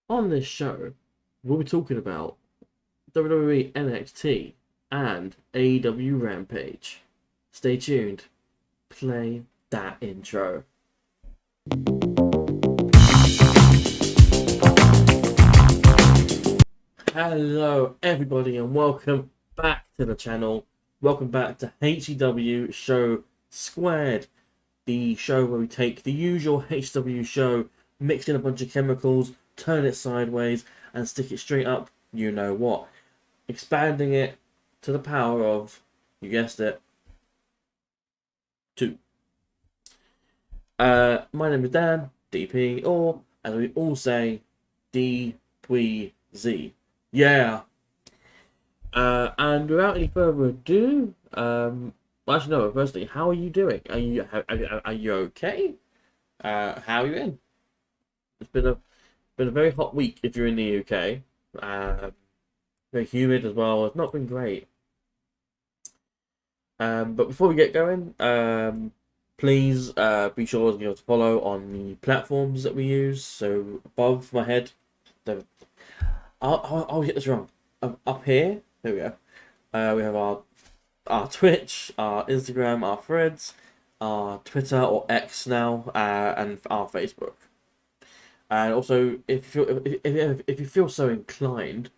On this show, we'll be talking about WWE NXT and AEW Rampage. Stay tuned. Play that intro. Hello, everybody, and welcome back to the channel. Welcome back to HCW Show Squared, the show where we take the usual HCW show, mix in a bunch of chemicals, turn it sideways, and stick it straight up, you know what. Expanding it to the power of, you guessed it, 2. My name is Dan, DP, or as we all say, DPZ. Yeah. And without any further ado, well, actually no, firstly, how are you doing? Are you okay? How are you in? It's been a very hot week if you're in the UK. Very humid as well. It's not been great. But before we get going, please be sure to give us a follow on the platforms that we use. So above my head, I'll get this wrong. Up here, there we go. We have our Twitch, our Instagram, our Threads, our Twitter or X now, and our Facebook. And also, if you feel so inclined,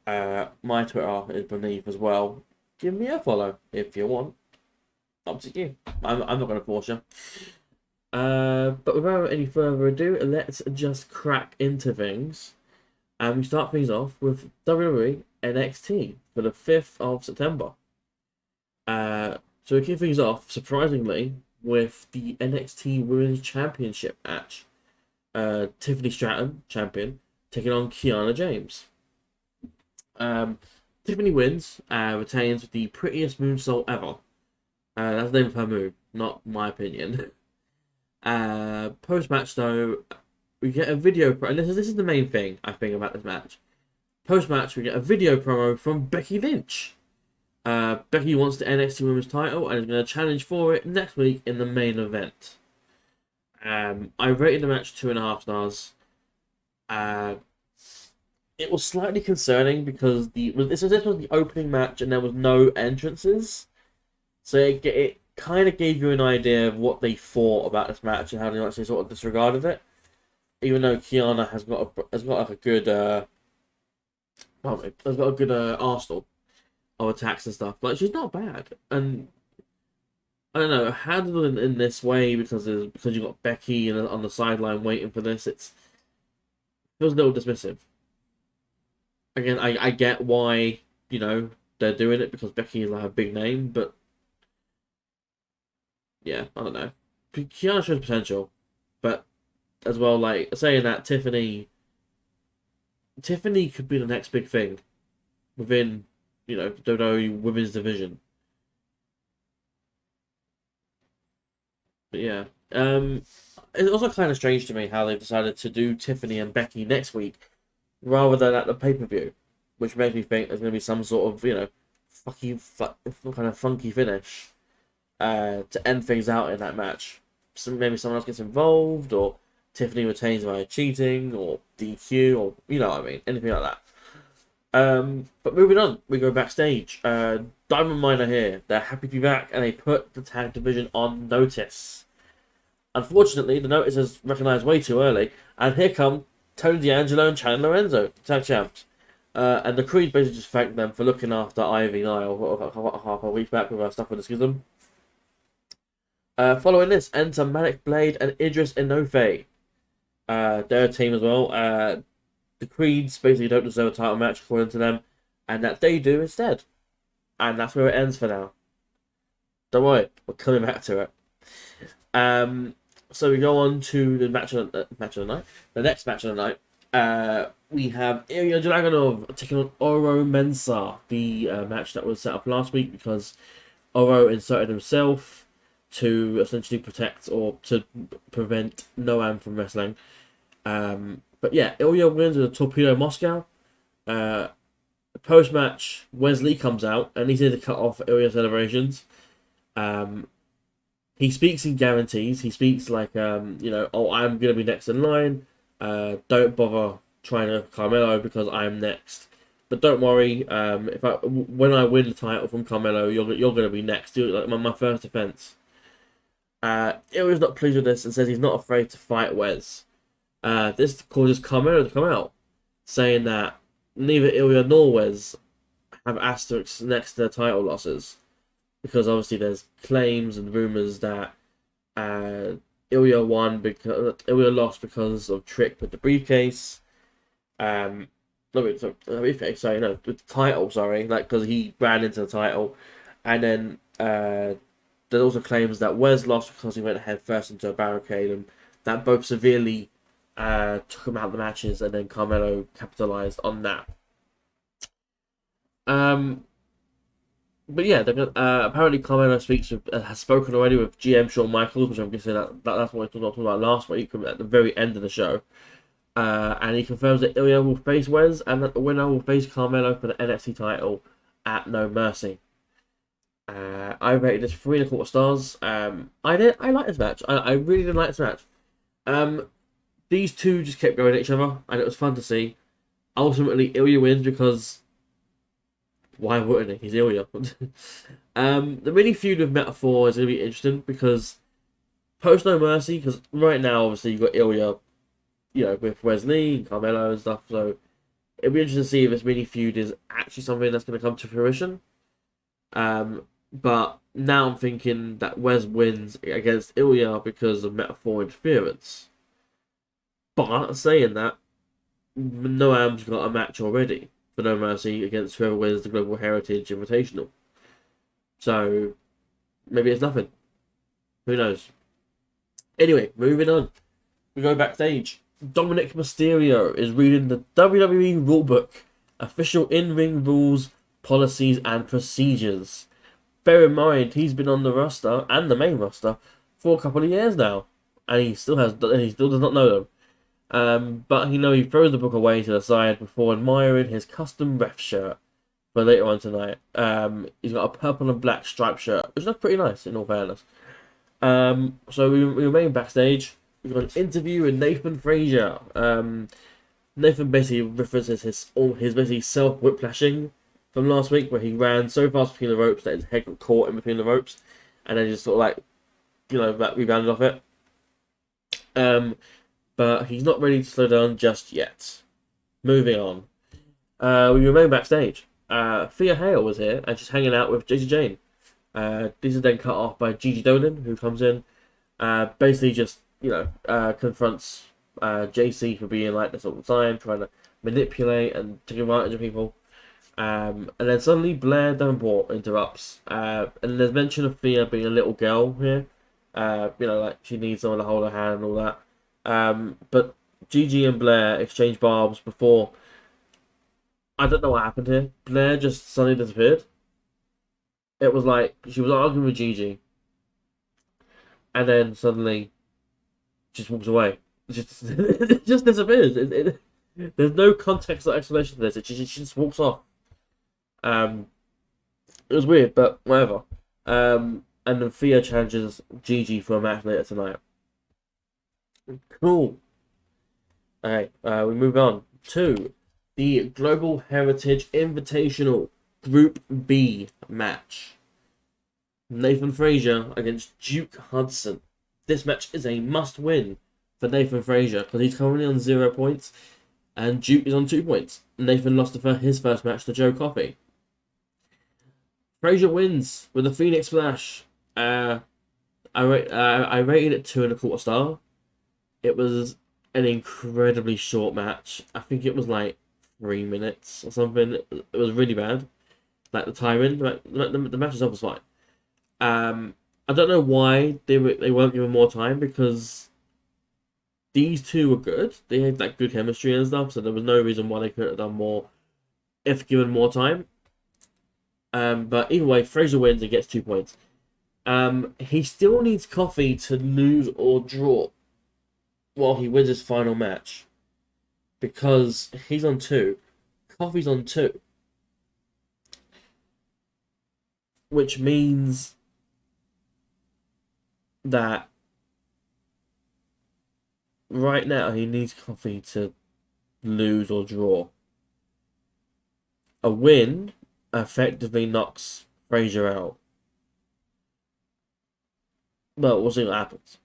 my Twitter is beneath as well. Give me a follow if you want. Up to you. I'm not going to force you. But without any further ado, let's just crack into things. And we start things off with WWE NXT for the 5th of September. So we kick things off, surprisingly, with the NXT Women's Championship match. Tiffany Stratton, champion, taking on Kiana James. Tiffany wins, retains with the prettiest moonsault ever. That's the name of her move, not my opinion. Post-match, though, we get a video, and this is the main thing, I think, about this match. Post-match, we get a video promo from Becky Lynch. Becky wants the NXT Women's title and is going to challenge for it next week in the main event. I rated the match 2.5 stars. It was slightly concerning because this was the opening match and there was no entrances, so it kind of gave you an idea of what they thought about this match and how they actually sort of disregarded it. Even though Kiana has got like a good arsenal of attacks and stuff, like she's not bad, and I don't know, handled in this way because you got Becky on the sideline waiting for this. It feels a little dismissive. Again, I get why, they're doing it because Becky is like a big name, but yeah, I don't know. Kiana shows potential, but as well, like saying that Tiffany could be the next big thing within, WWE women's division. But yeah, it's also kind of strange to me how they've decided to do Tiffany and Becky next week rather than at the pay-per-view, which makes me think there's going to be some sort of, kind of funky finish to end things out in that match. So maybe someone else gets involved, or Tiffany retains via cheating, or DQ, or, what I mean, anything like that. But moving on, we go backstage. Diamond Mine are here. They're happy to be back, and they put the tag division on notice. Unfortunately, the notice is recognised way too early, and here come Tony D'Angelo and Chandler Lorenzo, tag champs. And the Creed basically just thanked them for looking after Ivy Nile half a week back with her stuff with the schism. Following this, enter Manic Blade and Idris Enofe. They're a team as well. The Creeds basically don't deserve a title match according to them, and that they do instead. And that's where it ends for now. Don't worry, we're coming back to it. So we go on to the match of the night. The next match of the night. We have Ilya Dragunov taking on Oro Mensah. The match that was set up last week because Oro inserted himself to essentially protect or to prevent Noam from wrestling. But yeah, Ilya wins with a Torpedo Moscow. Post-match, Wesley comes out and he's here to cut off Ilya celebrations. He speaks in guarantees. He speaks like, oh, I'm going to be next in line. Don't bother trying to Carmelo because I'm next. But don't worry, when I win the title from Carmelo, you're gonna be next. Do like my first defense. Ilya's not pleased with this and says he's not afraid to fight Wes. This causes Carmelo to come out, saying that neither Ilya nor Wes have asterisks next to their title losses, because obviously there's claims and rumors that Ilya lost because of Trick with the briefcase. With the title, sorry, like because he ran into the title, and then there's also claims that Wes lost because he went head first into a barricade, and that both severely took him out of the matches, and then Carmelo capitalized on that. But yeah, apparently Carmelo has spoken already with GM Shawn Michaels, which I'm guessing that's what we talked about last week at the very end of the show. And he confirms that Ilya will face Wes, and that the winner will face Carmelo for the NXT title at No Mercy. I rated this 3.25 stars. I like this match. I really did like this match. These two just kept going at each other, and it was fun to see. Ultimately, Ilya wins because why wouldn't he? He's Ilya. The mini feud with Metaphor is going to be interesting because post No Mercy, because right now obviously you've got Ilya, with Wesley and Carmelo and stuff. So it'll be interesting to see if this mini feud is actually something that's going to come to fruition. But now I'm thinking that Wes wins against Ilya because of Metaphor interference. But saying that, Noam's got a match already for No Mercy against whoever wins the Global Heritage Invitational. So maybe it's nothing. Who knows? Anyway, moving on. We go backstage. Dominic Mysterio is reading the WWE Rulebook, official in-ring rules, policies, and procedures. Bear in mind, he's been on the roster and the main roster for a couple of years now, and he still does not know them. But he throws the book away to the side before admiring his custom ref shirt for later on tonight. He's got a purple and black striped shirt, which looks pretty nice in all fairness. So we remain backstage. We've got an interview with Nathan Frazier. Nathan basically references his basically self-whiplashing from last week, where he ran so fast between the ropes that his head got caught in between the ropes, and then just sort of rebounded off it. But he's not ready to slow down just yet. Moving on. We remain backstage. Thea Hale was here, and she's hanging out with JC Jane. This is then cut off by Gigi Dolan, who comes in, basically just confronts JC for being like this all the time, trying to manipulate and take advantage of people. And then suddenly Blair Davenport interrupts. And there's mention of Thea being a little girl here. Like she needs someone to hold her hand and all that. But Gigi and Blair exchange barbs before. I don't know what happened here. Blair just suddenly disappeared. It was like she was arguing with Gigi, and then suddenly just walks away. It just disappears. There's no context or explanation to this. She just walks off. It was weird, but whatever. And then Thea challenges Gigi for a match later tonight. Cool. Alright, we move on to the Global Heritage Invitational Group B match. Nathan Frazier against Duke Hudson. This match is a must-win for Nathan Frazier because he's currently on 0 points and Duke is on 2 points. Nathan lost his first match to Joe Coffey. Frazier wins with a Phoenix Splash. I rated it 2.25 stars. It was an incredibly short match. I think it was like 3 minutes or something. It was really bad. Like the timing, the match itself was fine. I don't know why they weren't given more time, because these two were good. They had like good chemistry and stuff, so there was no reason why they couldn't have done more if given more time. But either way, Frazier wins and gets 2 points. He still needs Coffey to lose or draw while he wins his final match, because he's on 2, Coffey's on 2, which means that right now he needs Coffey to lose, or draw. A win effectively knocks Frazier out. Well, we'll see what happens.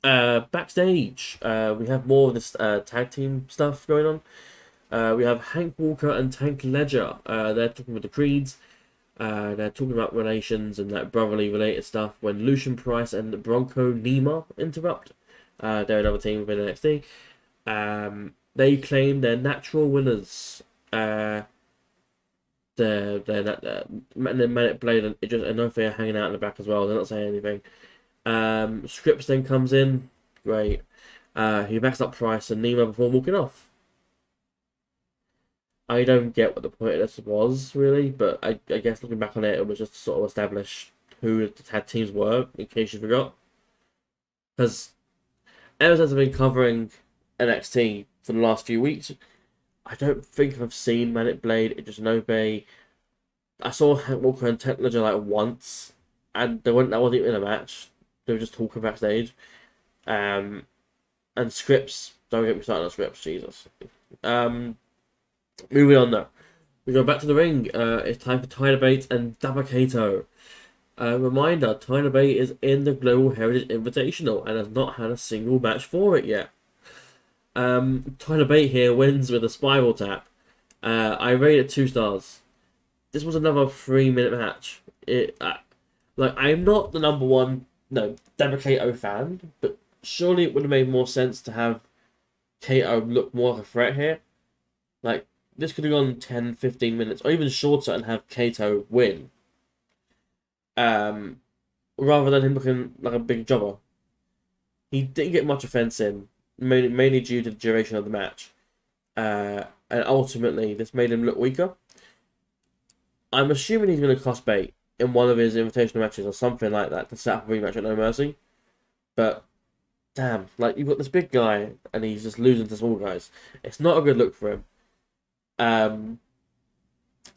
Backstage, we have more of this tag team stuff going on. We have Hank Walker and Tank Ledger. They're talking with the Creeds. They're talking about relations and like brotherly related stuff when Lucian Price and Bronco Nima interrupt. They're another team within NXT. They claim they're natural winners. They're Manic Blade and Inoue are hanging out in the back as well. They're not saying anything. Scripps then comes in. Great. He backs up Price and Nima before walking off. I don't get what the point of this was, really, but I guess looking back on it, it was just to sort of establish who the tag teams were, in case you forgot. Because ever since I've been covering NXT for the last few weeks, I don't think I've seen Manic Blade, Idris Inoue. I saw Hank Walker and Tank Ledger like once, and that wasn't even a match. They were just talking backstage. And Scripps, don't get me started on Scripps, Jesus. Moving on now. We go back to the ring. It's time for Tyler Bates and Dabba-Kato. Reminder, Tyler Bates is in the Global Heritage Invitational and has not had a single match for it yet. Tyler Bates here wins with a spiral tap. I rated 2 stars. This was another 3-minute match. I'm not the number one Dabba-Kato fan, but surely it would have made more sense to have Kato look more of a threat here. Like, this could have gone 10, 15 minutes, or even shorter, and have Kato win. Rather than him looking like a big jobber. He didn't get much offense in, mainly due to the duration of the match. And ultimately, this made him look weaker. I'm assuming he's going to cost bait in one of his invitational matches or something like that to set up a rematch at No Mercy. But, damn, like, you've got this big guy, and he's just losing to small guys. It's not a good look for him.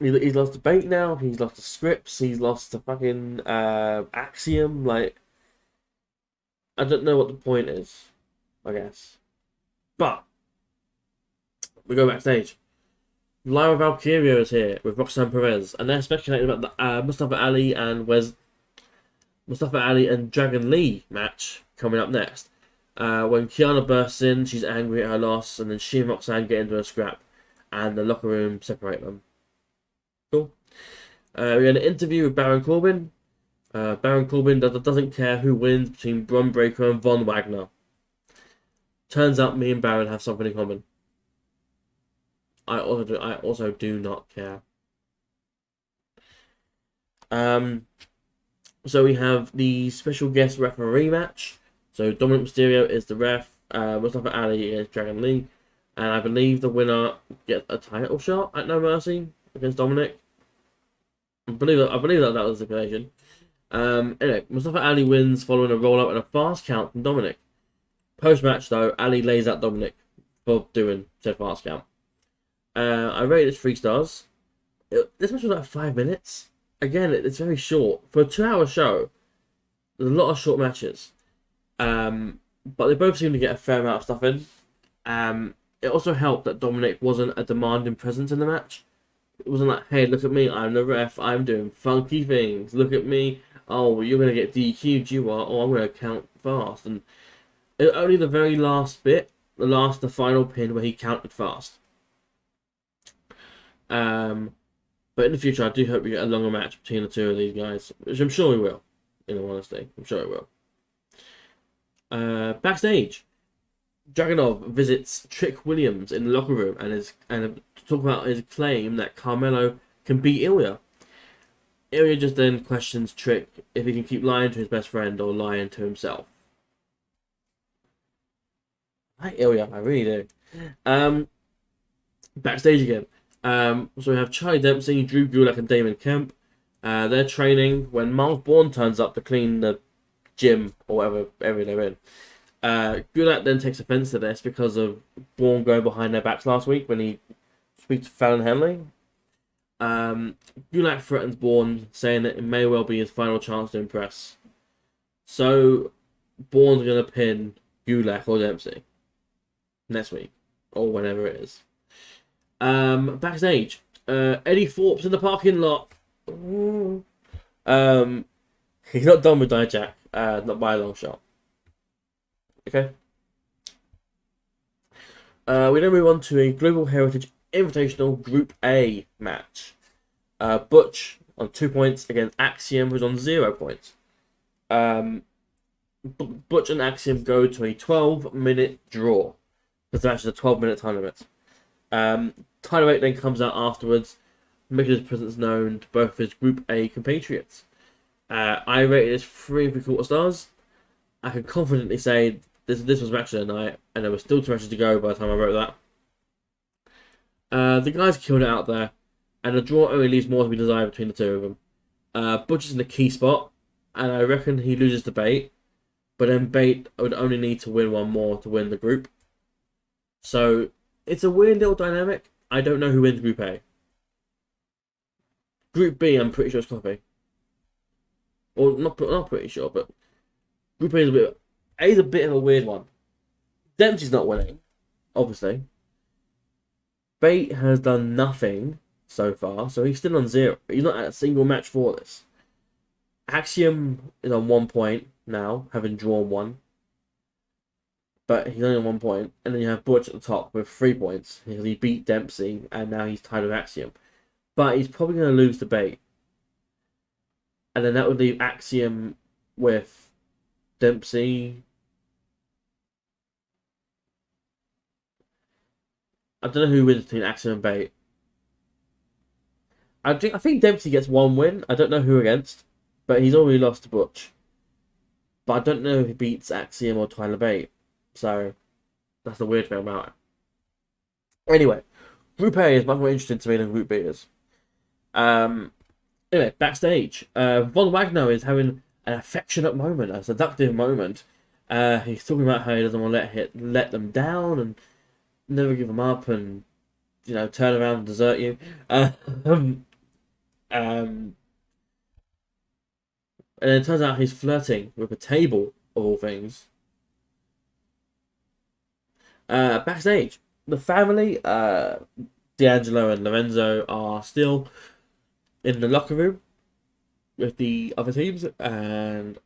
He's lost to Bait now. He's lost to Scripps. He's lost to fucking Axiom. Like, I don't know what the point is, I guess. But we go backstage. Lyra Valkyria is here with Roxanne Perez, and they're speculating about the Mustafa Ali and Dragon Lee match coming up next. When Kiana bursts in, she's angry at her loss, and then she and Roxanne get into a scrap, and the locker room separate them. Cool. We had an interview with Baron Corbin. Baron Corbin doesn't care who wins between Bron Breakker and Von Wagner. Turns out me and Baron have something in common. I also do not care. So we have the special guest referee match. So Dominic Mysterio is the ref. Mustafa Ali is Dragon Lee. And I believe the winner gets a title shot at No Mercy against Dominic. I believe that was the stipulation. Anyway, Mustafa Ali wins following a roll-up and a fast count from Dominic. Post-match, though, Ali lays out Dominic for doing said fast count. I rated it 3 stars. This match was like 5 minutes. Again, it's very short. For a 2-hour show, there's a lot of short matches. But they both seem to get a fair amount of stuff in. It also helped that Dominic wasn't a demanding presence in the match. It wasn't like, hey, look at me, I'm the ref, I'm doing funky things. Look at me, oh, you're going to get DQ'd, you are, oh, I'm going to count fast. And only the very last bit, the final pin where he counted fast. But in the future, I do hope we get a longer match between the two of these guys, which I'm sure we will, in all honesty. I'm sure we will. Backstage, Dragunov visits Trick Williams in the locker room and to talk about his claim that Carmelo can beat Ilya. Ilya just then questions Trick if he can keep lying to his best friend or lying to himself. I like Ilya, I really do. Backstage again. So we have Charlie Dempsey, Drew Gulak, and Damon Kemp. They're training when Miles Bourne turns up to clean the gym or whatever area they're in. Gulak then takes offense to this because of Bourne going behind their backs last week when he speaks to Fallon Henley. Gulak threatens Bourne, saying that it may well be his final chance to impress. So Bourne's going to pin Gulak or Dempsey next week. or whenever it is. Backstage, Eddie Thorpe's in the parking lot. He's not done with Dijak, not by a long shot. Okay. We then move on to a Global Heritage Invitational Group A match. Butch on 2 points against Axiom, who's on 0 points. Butch and Axiom go to a 12-minute draw, because the match is a 12-minute time limit. Tyler Bate then comes out afterwards, making his presence known to both his Group A compatriots. I rated this 3 3/4 stars. I can confidently say this was match of the night, and there were still 2 matches to go by the time I wrote that. The guys killed it out there, and the draw only leaves more to be desired between the two of them. Butch is in the key spot, and I reckon he loses to Bate, but then Bate would only need to win one more to win the group. So it's a weird little dynamic. I don't know who wins Group A. Group B, I'm pretty sure it's Coffee. Or not pretty sure, but Group A is a bit of a weird one. Dempsey's not winning, obviously. Bate has done nothing so far, so he's still on 0. He's not at a single match for this. Axiom is on 1 point now, having drawn 1. But he's only on 1 point. And then you have Butch at the top with 3 points. He beat Dempsey, and now he's tied with Axiom. But he's probably going to lose to Bate. And then that would leave Axiom with Dempsey. I don't know who wins between Axiom and Bate. I think Dempsey gets 1 win. I don't know who against. But he's already lost to Butch. But I don't know if he beats Axiom or Tyler Bate. So, that's the weird thing about it. Anyway, Group A is much more interesting to me than Group B is. Anyway, backstage, Von Wagner is having an affectionate moment, a seductive moment. He's talking about how he doesn't want to let them down and never give them up and, turn around and desert you. And then it turns out he's flirting with a table, of all things. Backstage, the family, D'Angelo and Lorenzo, are still in the locker room with the other teams, and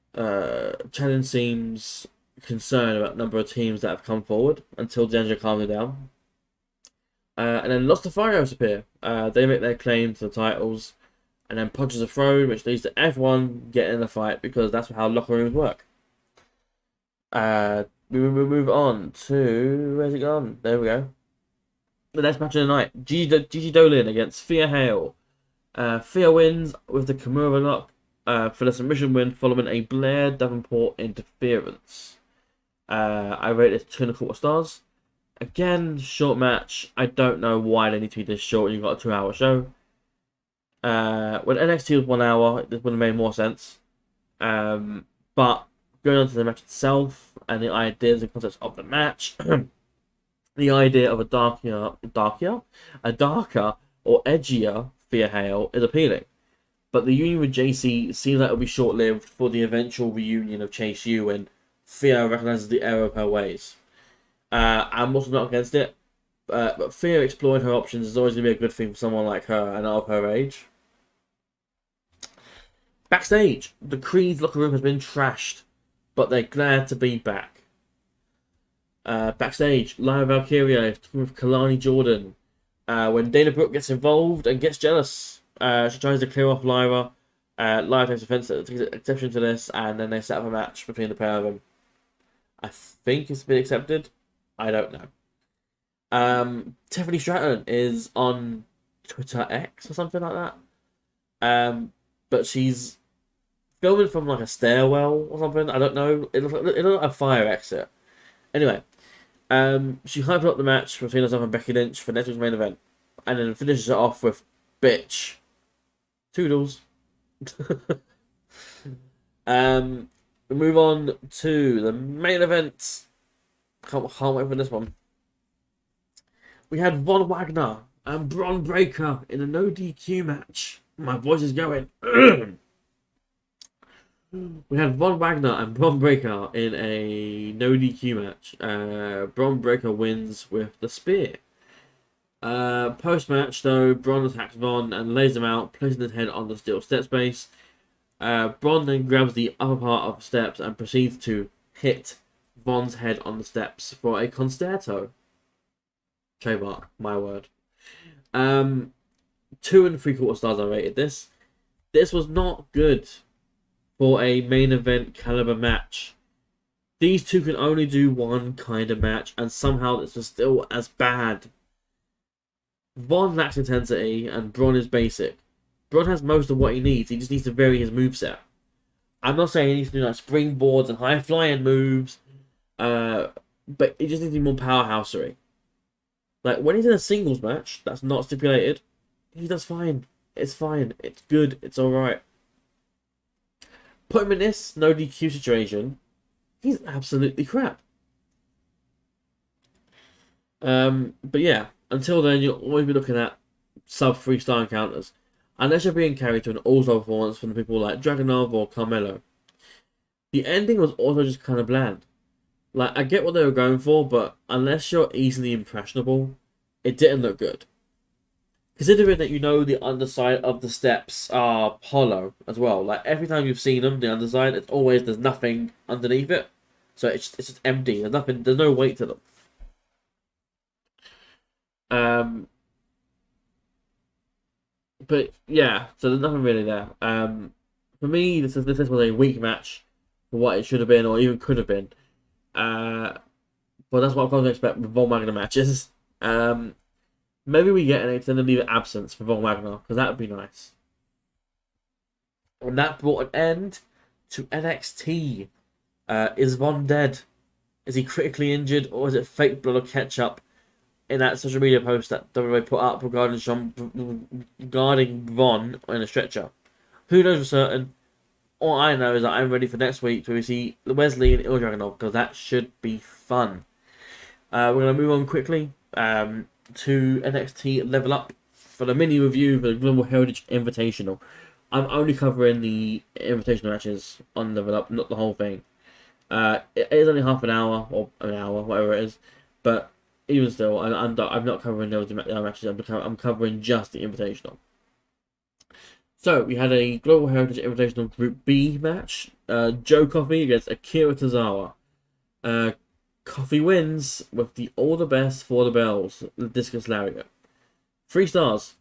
Channing seems concerned about the number of teams that have come forward until D'Angelo calms it down. And then Los Lothaриos appear. They make their claim to the titles, and then punches a throne, which leads to everyone getting in a fight, because that's how locker rooms work. We move on to... Where's it gone? There we go. The next match of the night. Gigi Dolin against Thea Hale. Thea wins with the Kimura lock for the submission win following a Blair Davenport interference. I rate this 2 1/4 stars. Again, short match. I don't know why they need to be this short. You've got a 2-hour show. When NXT was 1 hour, this would have made more sense. But going on to the match itself and the ideas and concepts of the match, the idea of a darker or edgier Thea Hale is appealing. But the union with JC seems like it'll be short-lived for the eventual reunion of Chase U when Thea recognizes the error of her ways. I'm also not against it, but Thea exploring her options is always going to be a good thing for someone like her and of her age. Backstage, the Creed's locker room has been trashed, but they're glad to be back. Backstage, Lyra Valkyria is talking with Kalani Jordan. When Dana Brooke gets involved and gets jealous, she tries to clear off Lyra. Lyra takes exception to this, and then they set up a match between the pair of them. I think it's been accepted. I don't know. Tiffany Stratton is on Twitter X or something like that. But she's filming from like a stairwell or something. I don't know. It looks like a fire exit. Anyway, she hyped up the match between herself and Becky Lynch for next week's main event, and then finishes it off with "Bitch." Toodles. We move on to the main event. Can't wait for this one. We had Von Wagner and Bron Breakker in a no DQ match. My voice is going. We had Von Wagner and Bron Breakker in a no DQ match. Bron Breakker wins with the spear. Post match though, Bron attacks Von and lays him out, placing his head on the steel steps base. Bron then grabs the upper part of the steps and proceeds to hit Von's head on the steps for a concerto. Trademark, my word. 2 3/4 stars I rated this. This was not good for a main event caliber match. These two can only do one kind of match, and somehow this was still as bad. Von lacks intensity, and Bron is basic. Bron has most of what he needs, he just needs to vary his moveset. I'm not saying he needs to do like springboards and high flying moves, but he just needs to be more powerhousery. Like, when he's in a singles match that's not stipulated, he does fine. It's fine. It's good. It's alright. Put him in this no DQ situation, he's absolutely crap. But yeah, until then, you'll always be looking at sub 3-star encounters. Unless you're being carried to an all-star performance from the people like Dragunov or Carmelo. The ending was also just kind of bland. Like, I get what they were going for, but unless you're easily impressionable, it didn't look good. Considering that you know the underside of the steps are hollow as well. Like, every time you've seen them, the underside, it's always, there's nothing underneath it. So it's just empty. There's no weight to them. But yeah, so there's nothing really there. For me, this was a weak match for what it should have been or even could have been. But that's what I've come to expect with Von Wagner matches. Maybe we get an extended leave of absence for Von Wagner, because that would be nice. And that brought an end to NXT. Is Von dead? Is he critically injured, or is it fake blood or ketchup? In that social media post that WWE put up regarding Von in a stretcher. Who knows for certain? All I know is that I'm ready for next week to see Wesley and Ilja Dragunov, because that should be fun. We're going to move on quickly to NXT Level Up for the mini review for the Global Heritage Invitational. I'm only covering the Invitational matches on Level Up, not the whole thing. It is only half an hour, or an hour, whatever it is, but even still, I'm not covering those matches. I'm covering just the Invitational. So we had a Global Heritage Invitational Group B match. Joe Coffey against Akira Tozawa. Coffey wins with the all the best for the bells, the discus lariat. 3 stars.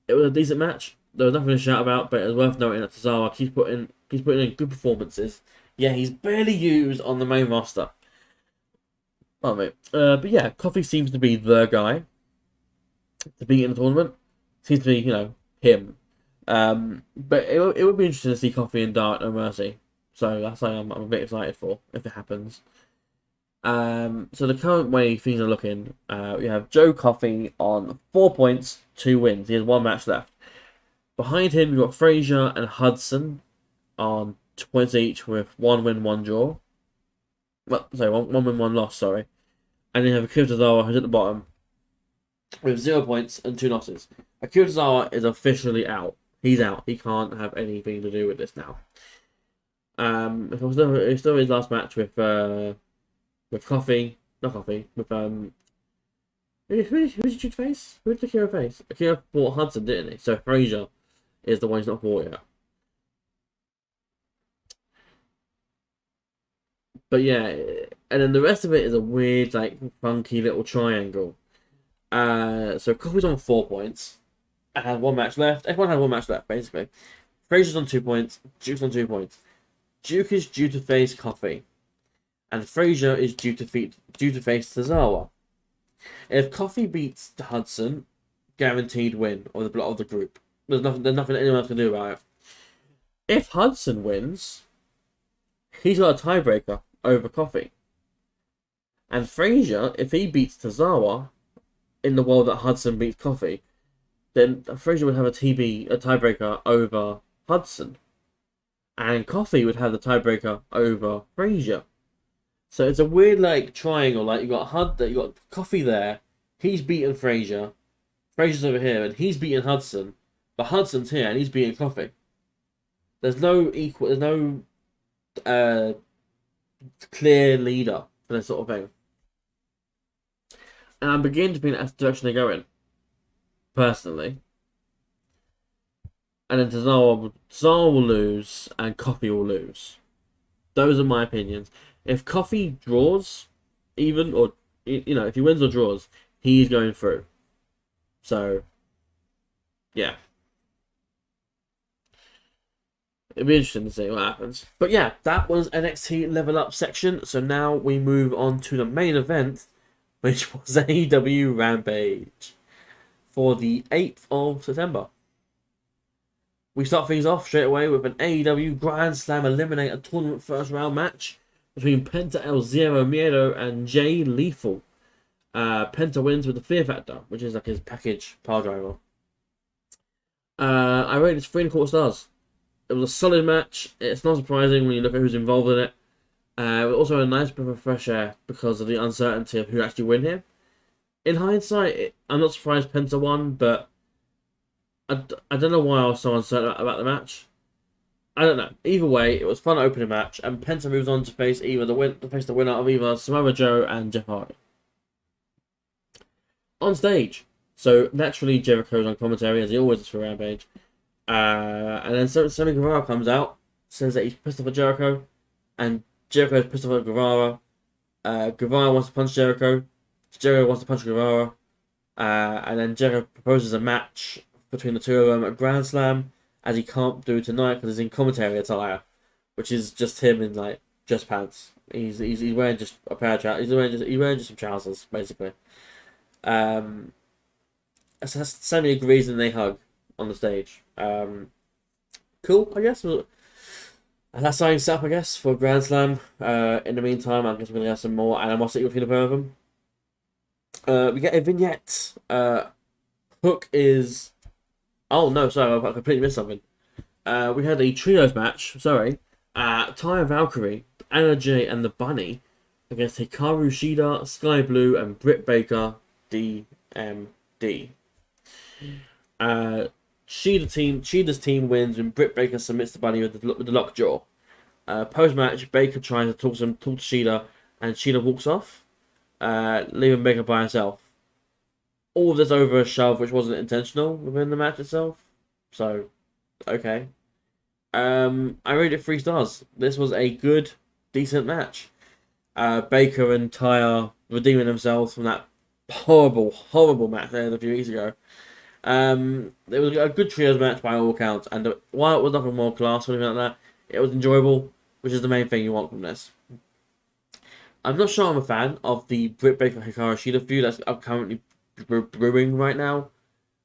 It was a decent match. There was nothing to shout about, but it was worth noting that Tozawa keeps putting in good performances. Yeah, he's barely used on the main roster. Oh, mate. But yeah, Coffey seems to be the guy to beat in the tournament. Seems to be, him. But it would be interesting to see Coffey and Dart No Mercy. So that's something I'm a bit excited for, if it happens. So the current way things are looking, we have Joe Coffey on 4 points, 2 wins. He has 1 match left. Behind him, you've got Frazier and Hudson on 2 points each with 1 win, 1 draw. Well, sorry, 1 win, 1 loss, sorry. And then you have Akira Tozawa, who's at the bottom, with 0 points and 2 losses. Akira Tozawa is officially out. He's out. He can't have anything to do with this now. It was still his last match with Coffey. Not Coffey. With who did you face? Who did Akira face? Akira fought Hudson, didn't he? So Frazier is the one he's not fought yet. But yeah, and then the rest of it is a weird, funky little triangle. So Coffey's on 4 points. And has 1 match left. Everyone had 1 match left, basically. Frazier's on 2 points. Duke's on 2 points. Duke is due to face Coffey. And Frazier is due to face Tozawa. If Coffey beats Hudson, guaranteed win of the group. There's nothing anyone else can do about it. If Hudson wins, he's got a tiebreaker over Coffey. And Frazier, if he beats Tozawa, in the world that Hudson beats Coffey, then Frazier would have a tiebreaker over Hudson. And Coffey would have the tiebreaker over Frazier. So it's a weird triangle. You got Coffey there, he's beating Frazier. Frazier's over here and he's beating Hudson. But Hudson's here and he's beating Coffey. There's no clear leader for this sort of thing. And I'm beginning to think that's the direction they're going, personally. And then Cesaro will lose, and Coffee will lose. Those are my opinions. If Coffee draws, even, or, if he wins or draws, he's going through. So, yeah. It'll be interesting to see what happens. But yeah, that was NXT Level Up section. So now we move on to the main event, which was AEW Rampage for the 8th of September. We start things off straight away with an AEW Grand Slam Eliminator Tournament first round match between Penta El Zero Miedo and Jay Lethal. Penta wins with the Fear Factor, which is like his package power driver. I rated it 3.25 stars. It was a solid match. It's not surprising when you look at who's involved in it. It was also a nice breath of fresh air because of the uncertainty of who actually win here. In hindsight, I'm not surprised Penta won, but I don't know why I was so uncertain about the match. I don't know. Either way, it was a fun opening match, and Penta moves on to face the winner of either Samoa Joe and Jeff Hardy. On stage, so naturally Jericho's on commentary as he always is for Rampage. And then Sammy Guevara comes out, says that he's pissed off at Jericho, and Jericho's pissed off at Guevara. Guevara wants to punch Jericho. Jericho wants to punch Guevara. And then Jericho proposes a match between the two of them at Grand Slam, as he can't do tonight because he's in commentary attire, which is just him in like just pants. He's wearing just a pair of trousers. He's wearing just some trousers basically. Sammy agrees and they hug on the stage. Cool, I guess. And that's starting set up, I guess, for Grand Slam. In the meantime, I guess we're going to have some more animosity between the pair of them. We get a vignette. Hook is... Oh, no, sorry, I completely missed something. We had a trios match, Taya Valkyrie, Anna Jay, and the Bunny against Hikaru Shida, Sky Blue, and Britt Baker, DMD. Shida's team wins when Britt Baker submits the Bunny with the lockjaw. Post-match, Baker tries to talk to Shida, and Shida walks off, leaving Baker by herself. All of this over a shove, which wasn't intentional within the match itself. So, okay. I rated it 3 stars. This was a good, decent match. Baker and Taya redeeming themselves from that horrible, horrible match they had a few weeks ago. It was a good trios match by all accounts, and while it was nothing more class or anything like that, it was enjoyable, which is the main thing you want from this. I'm not sure I'm a fan of the Britt Baker Hikaru Shida feud that's currently brewing right now.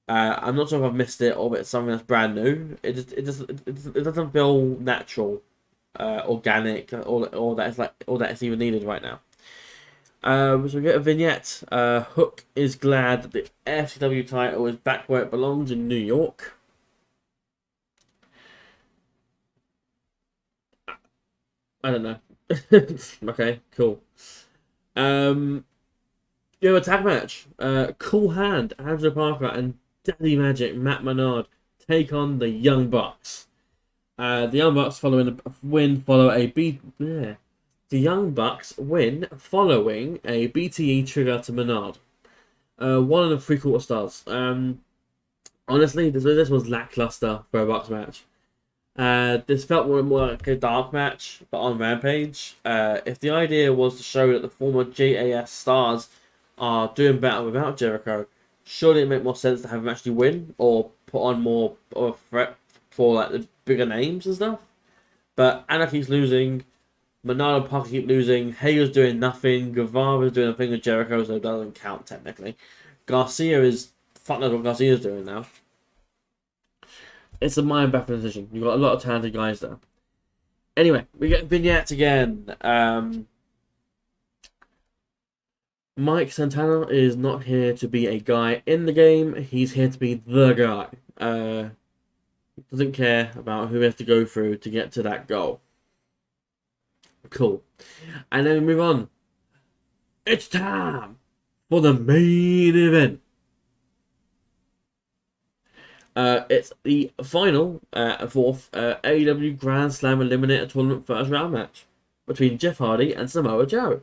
I'm not sure if I've missed it or if it's something that's brand new. It doesn't feel natural, organic, or that it's even needed right now. So we get a vignette. Hook is glad that the FCW title is back where it belongs in New York. I don't know. Okay, cool. You have a tag match. Cool Hand, Angela Parker, and Daddy Magic, Matt Menard, take on the Young Bucks. The Young Bucks following a BTE trigger to Menard. 1 3/4 stars. Honestly, this was lackluster for a Bucks match. This felt more like a dark match, but on Rampage. If the idea was to show that the former JAS stars are doing better without Jericho, surely it make more sense to have him actually win or put on more of a threat for like the bigger names and stuff. But Anna keeps losing, Menard and Parker keep losing, Hager's doing nothing, Guevara's doing a thing with Jericho, so it doesn't count technically. Garcia is... fuck knows what Garcia's doing now. It's a mind-baffling decision. You've got a lot of talented guys there. Anyway, we get vignettes again. Mike Santana is not here to be a guy in the game. He's here to be the guy. Doesn't care about who he has to go through to get to that goal. Cool. And then we move on. It's time for the main event. It's the final fourth AEW Grand Slam Eliminator Tournament first round match between Jeff Hardy and Samoa Joe.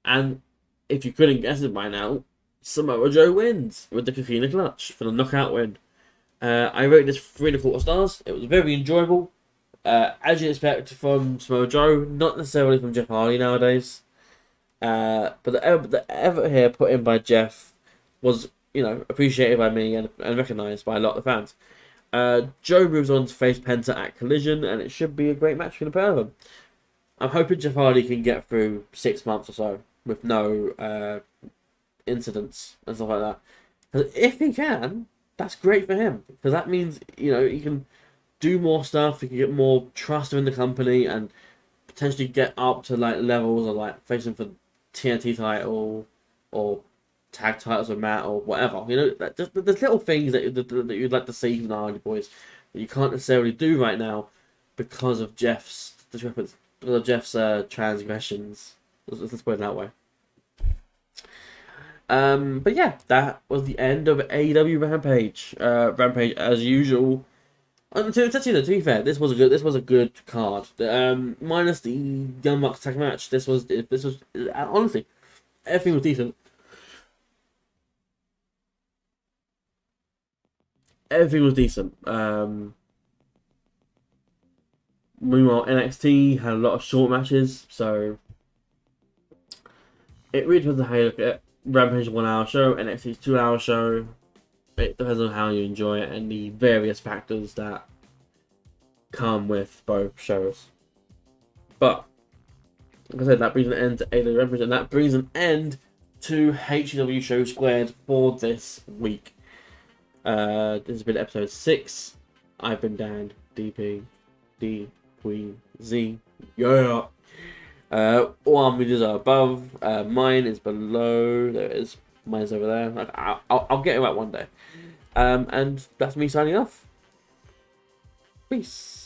And if you couldn't guess it by now, Samoa Joe wins with the Coquina Clutch for the knockout win. I rated this 3.25 stars. It was very enjoyable. As you expect from Samoa Joe, not necessarily from Jeff Hardy nowadays. But the effort here put in by Jeff was, appreciated by me and recognised by a lot of the fans. Joe moves on to face Penta at Collision, and it should be a great match for the pair of them. I'm hoping Jeff Hardy can get through 6 months or so with no incidents and stuff like that. Because if he can, that's great for him. Because that means, he can do more stuff, he can get more trust in the company, and potentially get up to levels of facing for TNT title or tag titles with Matt or whatever. There's little things that you'd like to see from the Hardy Boys that you can't necessarily do right now because of Jeff's transgressions. Let's put it that way. But yeah, that was the end of AEW Rampage. Rampage as usual. To be fair, this was a good card. Minus the Young Bucks tag match, this was honestly, everything was decent. Everything was decent. Meanwhile, NXT had a lot of short matches, so it really depends on how you look at it. Rampage is a 1 hour show, NXT is 2 hour show. It depends on how you enjoy it and the various factors that come with both shows. But, like I said, that brings an end to AEW Rampage, and that brings an end to HCW Show Squared for this week. This has been episode 6. I've been Dan, DP, D, Queen, Z. Yeah! All our videos are above. Mine is below. There it is. Mine's over there. I'll get it right one day. And that's me signing off. Peace.